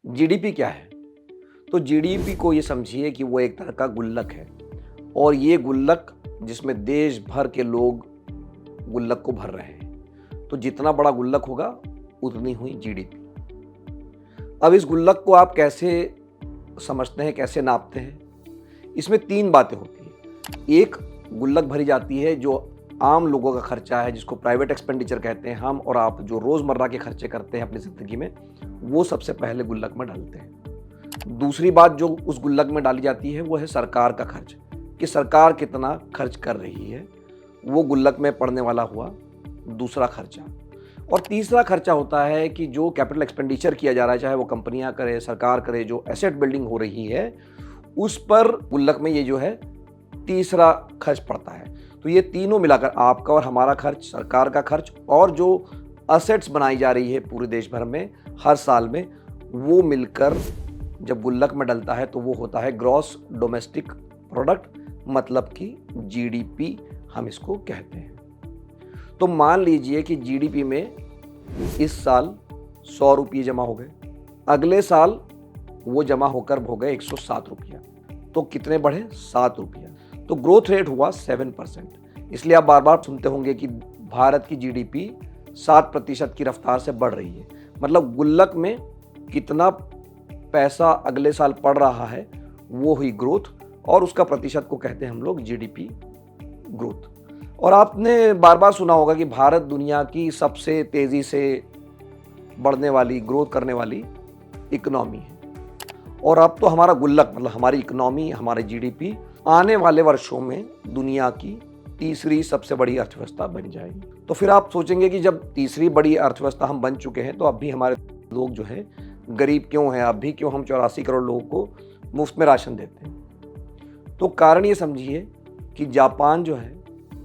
GDP क्या है? तो जीडीपी को ये समझिए कि वो एक तरह का गुल्लक है और ये गुल्लक जिसमें देश भर के लोग गुल्लक को भर रहे हैं। तो जितना बड़ा गुल्लक होगा उतनी हुई जीडीपी। अब इस गुल्लक को आप कैसे समझते हैं, कैसे नापते हैं? इसमें 3 बातें होती हैं। एक, गुल्लक भरी जाती है जो आम लोगों का खर्चा है, जिसको प्राइवेट एक्सपेंडिचर कहते हैं। हम और आप जो रोज़मर्रा के खर्चे करते हैं अपनी ज़िंदगी में, वो सबसे पहले गुल्लक में डालते हैं। दूसरी बात जो उस गुल्लक में डाली जाती है वो है सरकार का खर्च, कि सरकार कितना खर्च कर रही है, वो गुल्लक में पड़ने वाला हुआ दूसरा खर्चा। और तीसरा खर्चा होता है कि जो कैपिटल एक्सपेंडिचर किया जा रहा है, चाहे वो कंपनियां करे, सरकार करे, जो एसेट बिल्डिंग हो रही है, उस पर गुल्लक में ये जो है तीसरा खर्च पड़ता है। तो ये तीनों मिलाकर आपका और हमारा खर्च, सरकार का खर्च और जो असेट्स बनाई जा रही है पूरे देश भर में हर साल में, वो मिलकर जब गुल्लक में डलता है तो वो होता है ग्रॉस डोमेस्टिक प्रोडक्ट, मतलब कि जीडीपी हम इसको कहते हैं। तो मान लीजिए कि जीडीपी में इस साल 100 रुपये जमा हो गए, अगले साल वो जमा होकर हो गए 107 रुपया, तो कितने बढ़े? 7 रुपया। तो ग्रोथ रेट हुआ 7%। इसलिए आप बार बार सुनते होंगे कि भारत की जीडीपी 7% की रफ्तार से बढ़ रही है। मतलब गुल्लक में कितना पैसा अगले साल पड़ रहा है वो हुई ग्रोथ, और उसका प्रतिशत को कहते हैं हम लोग जीडीपी ग्रोथ। और आपने बार बार सुना होगा कि भारत दुनिया की सबसे तेज़ी से बढ़ने वाली, ग्रोथ करने वाली इकोनॉमी है। और अब तो हमारा गुल्लक, मतलब हमारी इकोनॉमी, हमारे जीडीपी आने वाले वर्षों में दुनिया की तीसरी सबसे बड़ी अर्थव्यवस्था बन जाएगी। तो फिर आप सोचेंगे कि जब तीसरी बड़ी अर्थव्यवस्था हम बन चुके हैं तो अब भी हमारे लोग जो है गरीब क्यों हैं? अब भी क्यों हम 84 करोड़ लोगों को मुफ्त में राशन देते हैं? तो कारण ये समझिए कि जापान जो है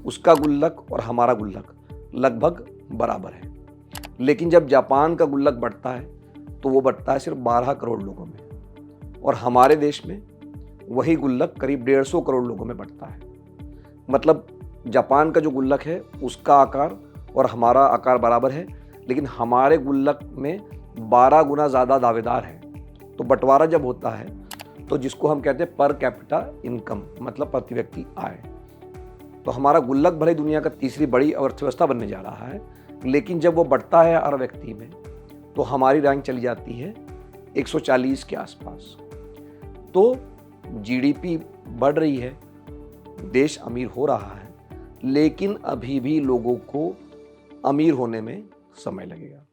उसका गुल्लक और हमारा गुल्लक लगभग बराबर है। लेकिन जब जापान का गुल्लक बढ़ता है तो वो बढ़ता है सिर्फ 12 करोड़ लोगों में, और हमारे देश में वही गुल्लक करीब 150 करोड़ लोगों में बढ़ता है। मतलब जापान का जो गुल्लक है उसका आकार और हमारा आकार बराबर है, लेकिन हमारे गुल्लक में 12 गुना ज़्यादा दावेदार हैं। तो बंटवारा जब होता है तो जिसको हम कहते हैं पर कैपिटा इनकम, मतलब प्रति व्यक्ति आय, तो हमारा गुल्लक भले दुनिया का तीसरी बड़ी अर्थव्यवस्था बनने जा रहा है, लेकिन जब वो बढ़ता है हर व्यक्ति में तो हमारी रैंक चली जाती है 140 के आसपास। तो जीडीपी बढ़ रही है, देश अमीर हो रहा है, लेकिन अभी भी लोगों को अमीर होने में समय लगेगा।